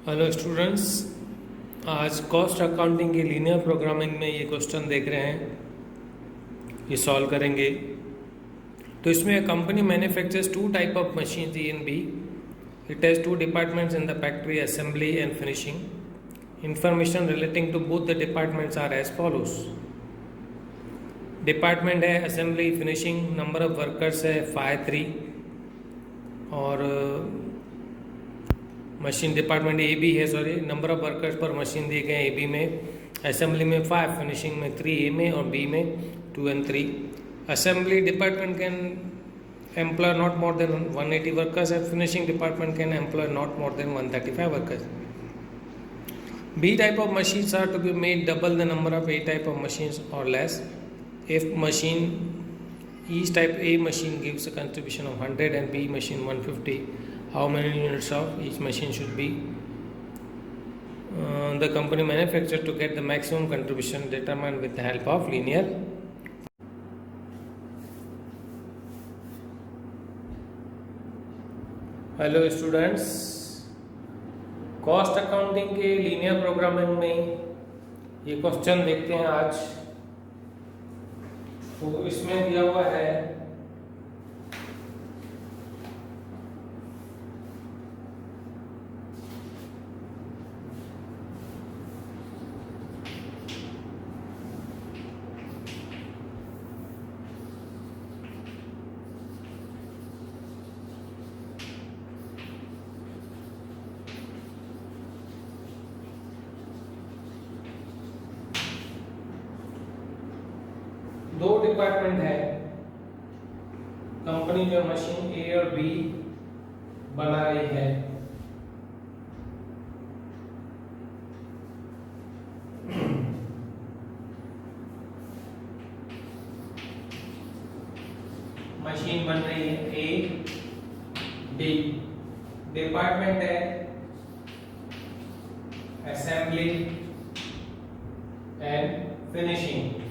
Hello students, आज cost accounting के linear programming में ये क्वेश्चन देख रहे हैं, ये सॉल्व करेंगे। तो इसमें company manufactures two type of machine A and B. It has two departments in the factory, assembly and finishing. Information relating to both the departments are as follows. Department है assembly finishing, number of workers है 5-3 और machine department A B है, sorry, number of workers पर machine दिए गए A B में, assembly में 5, finishing में 3 ए में और बी में 2 and 3। Assembly department can employ not more than 180 workers and finishing department can employ not more than 135 workers. B type of machines are to be made double the number of A type of machines or less. If each type A machine gives a contribution of 100 and B machine 150, how many units of each machine should be the company manufactured to get the maximum contribution determined with the help of linear. Hello students, cost accounting के linear programming में ये question देखते हैं आज। तो इसमें दिया हुआ है दो डिपार्टमेंट है, कंपनी जो मशीन ए और बी बना रही है। मशीन बन रही है ए बी। डिपार्टमेंट है assembly and finishing.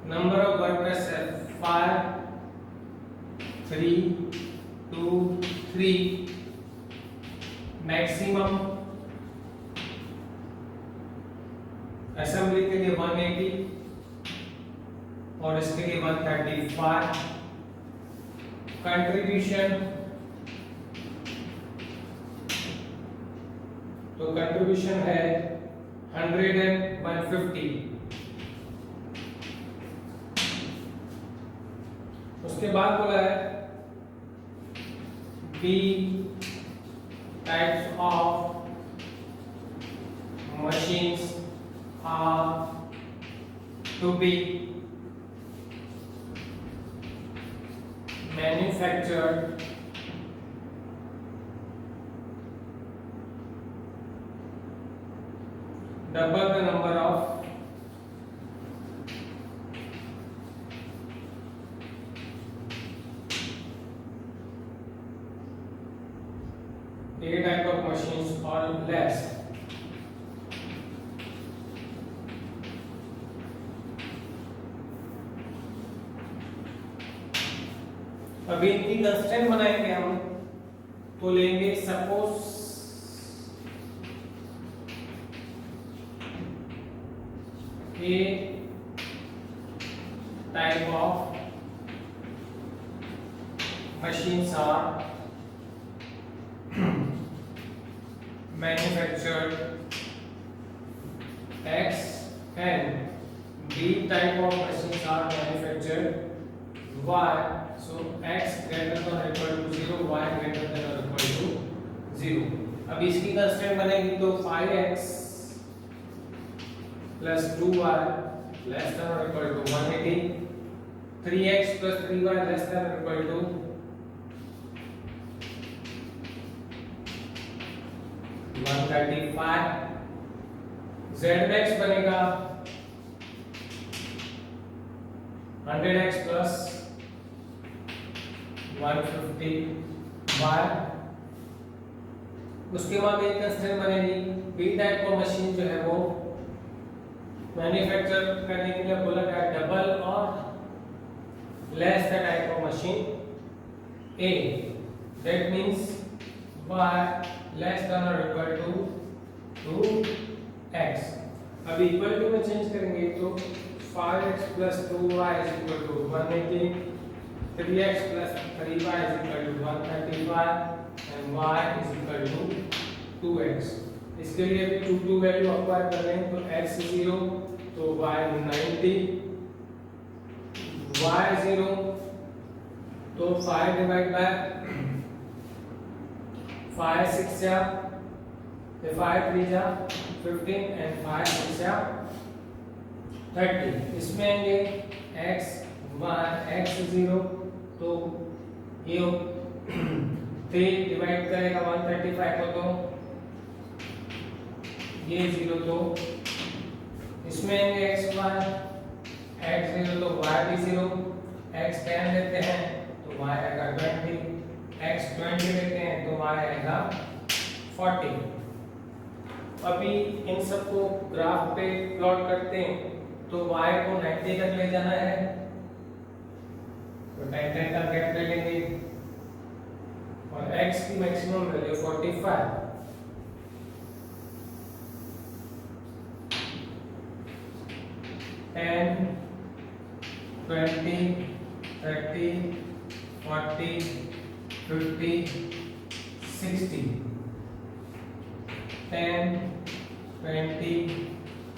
Number of workers है 5, 3, 2, 3। मैक्सिमम असेंबली के लिए 180 और इसके लिए 135। कंट्रीब्यूशन, तो कंट्रीब्यूशन है 100 and 150। उसके बाद बोला है B types of machines are to be manufactured double the number of A type of machines or less। अभी इनकी कंस्ट्रेंट बनाएंगे हम, तो लेंगे suppose A type of machines are manufactured X and B type of machines are manufactured Y. So X greater than or equal to 0, Y greater than or equal to 0। अब इसकी constraint बनेगी तो 5x plus 2y less than or equal to 180, 3x plus 3y less than or equal to 135। zmax बनेगा 100x plus 150y। उसके बाद एक constraint बनेगी B type का मशीन जो है वो मैन्युफैक्चर करने के लिए बोला गया डबल और less the type of machine A. That means y less than or equal to x. अब इक्वल टू में चेंज करेंगे तो 5x plus 2y is equal to 180, 3x plus 3y is equal to 135 and y is equal to 2x. इसके लिए भी 2 value apply कर रहे हैं तो x 0 तो y 90, y 0 तो 5 डिवाइड बाय 5 6 जा 5 3 जा 15 and 5 6 जा 30. इसमें आएंगे x 0 तो ये 3 डिवाइड करेगा 135 को तो ये 0 तो इसमें आएंगे x 0 तो y भी 0, x 10 लेते हैं तो y आएगा 20, x 20 लेते हैं तो y आएगा 40. अभी इन सबको ग्राफ पे प्लॉट करते हैं तो y को 90 तक ले जाना है तो 10 का गैप ले लेंगे और x की मैक्सिमम वैल्यू 45. And 20, 30, 40, 50, 60. 10, 20,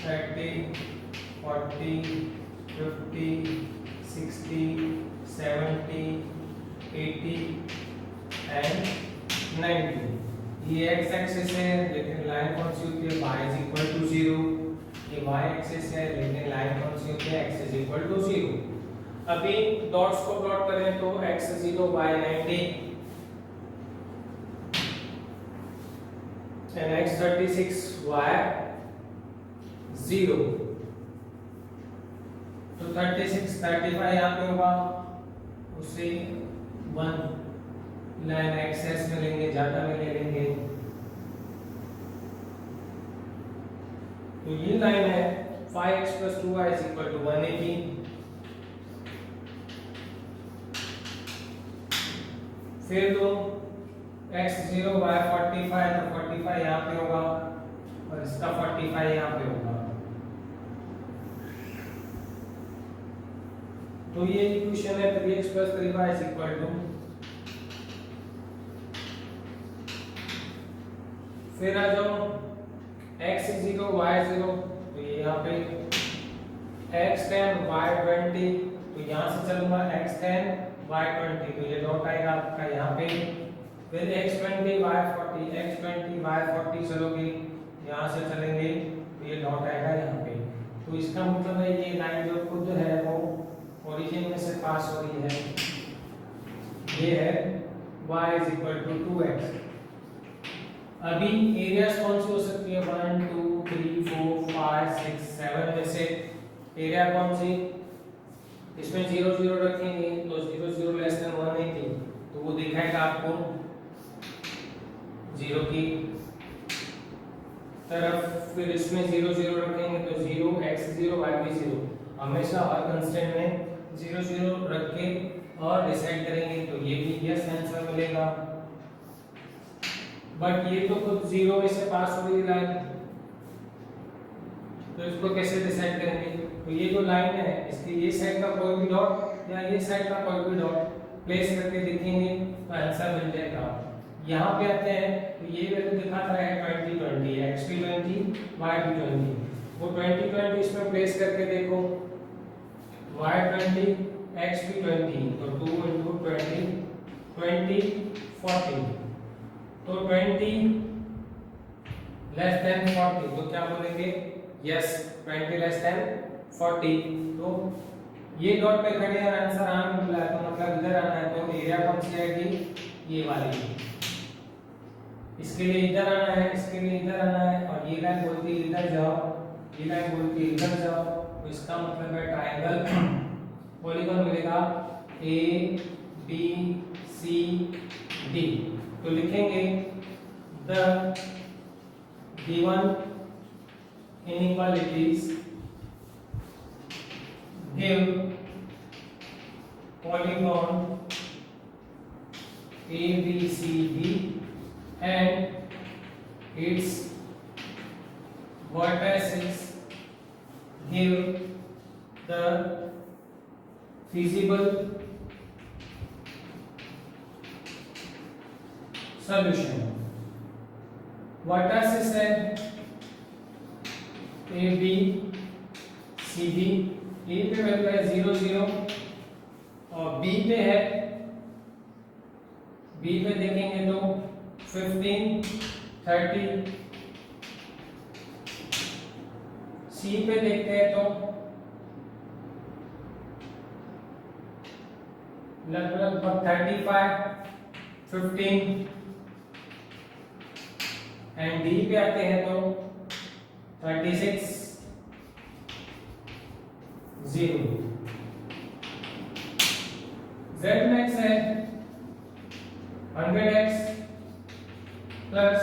30, 40, 50, 60, 70, 80 and 90. ये x एक्सिस है लेकिन लाइन कौन सी होती है y is equal to 0. ये y एक्सिस है लेकिन लाइन कौन सी होती है x is equal to 0. अभी डॉट्स को प्लॉट करें तो x 0 y 90 and x 36 y 0. तो 36 35 यहाँ पे होगा उसे 1 लाइन एक्सेस में लेंगे ज्यादा में ले लेंगे तो ये लाइन है 5x plus 2y is equal to 180. फिर दो x 0 y 45 तो 45 यहाँ पे होगा और इसका 45 यहाँ पे होगा तो ये इक्वेशन है 3x plus 3y is equal to. फिर आ जाओ x 0 y 0 तो ये यहाँ पे x 10 y 20 तो यहाँ से चलूंगा x 10 y 20 तो ये डॉट आएगा आपका यहाँ पे. फिर x 20 y 40 x 20 y 40 चलोगे यहाँ से चलेंगे तो ये डॉट आएगा यहाँ पे. तो इसका मतलब है ये लाइन जो खुद है वो ओरिजिन में से पास हो रही है ये है y is equal to 2x. अभी एरियाज कौन सी हो सकती है 1 2 3 4 5 6 7 में से एरिया कौन सी इसमें 0 0 रखेंगे तो 0 0 लेस देन 180 तो वो दिखाएगा आपको 0 की तरफ. फिर इसमें 0 0 रखेंगे तो 0 x 0 y भी 0. हमेशा हर कंस्ट्रेंट में 0 0 रख के और डिसाइड करेंगे तो ये भी यस आंसर मिलेगा. बट ये तो खुद 0 में से पास हो रही लाइन तो इसको कैसे डिसाइड करेंगे. तो ये जो लाइन है इसकी ये साइड का कोई भी डॉट या ये साइड का कोई भी डॉट प्लेस करके देखेंगे तो आंसर मिल जाएगा. यहाँ पे आते हैं तो ये वैल्यू दिखाता है 20 20 x भी 20 y भी 20. वो 20 20 इसमें प्लेस करके देखो y 20 x भी 20 तो 2 into 20 20 40 तो 20 लेस देन 40 तो क्या बोलेंगे यस 20 लेस देन 40. तो ये डॉट पे खड़े हैं आंसर आना मिला है तो मतलब इधर आना है तो एरिया कौन सी आएगी ये वाली. इसके लिए इधर आना है इसके लिए इधर आना है और ये लाइन बोलती है इधर जाओ ये लाइन बोलती है इधर जाओ तो इसका मतलब है ट्रायंगल पॉलीगॉन मिलेगा ए बी सी डी. तो लिखेंगे the given inequalities give polygon A B C D and its vertices give the feasible solution. Vertices है A B C D, A पे वैल्यू है 0 0 और B पे है, B पे देखेंगे तो 15 30, C पे देखते हैं तो लगभग 35 15 एंड डी पे आते हैं तो 36 0। Z मैक्स है 100x प्लस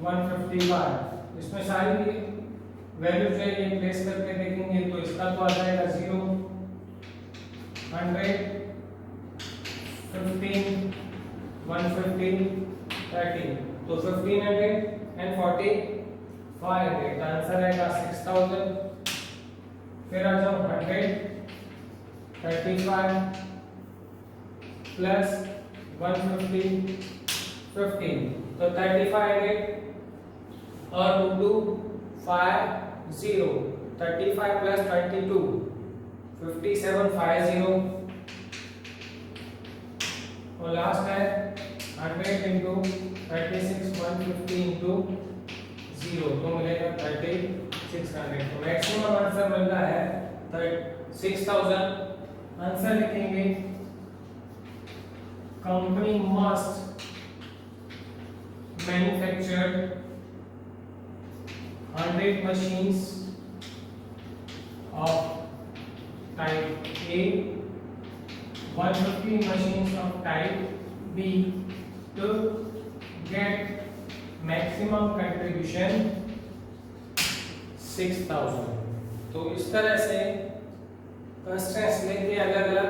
155। इसमें सारी वैल्यू जो है ये प्लेस करके देखेंगे तो इसका तो आ जाएगा 0 100 15 150 30 तो 1500 एंड 4500 आंसर आएगा 6000। फिर आ जाओ 100 35 प्लस 150 15 तो 3500 और 2250 35 प्लस 22 5750 और लास्ट है 100 इंटू 36 150 इंटू 0 तो मिलेगा 3600। तो मैक्सिमम आंसर मिल रहा है 6000। आंसर लिखेंगे company must manufacture 100 machines of type A, 150 machines of type B to get maximum contribution 6000। तो इस तरह से कंस्ट्रेंट्स लेके अलग अलग।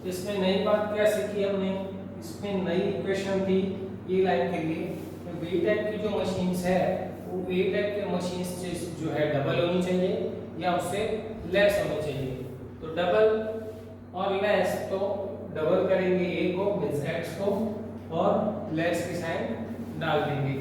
इसमें नई बात क्या सीखी हमने, इसमें नई इक्वेशन थी ये लाइन के लिए। तो बी टाइप की जो मशीन्स है वो ए टाइप के मशीन्स से जो है डबल होनी चाहिए या उससे लेस होनी चाहिए। तो डबल और लेस तो डबल करेंगे ए को मींस एक्स को और लेस की साइन डाल देंगे।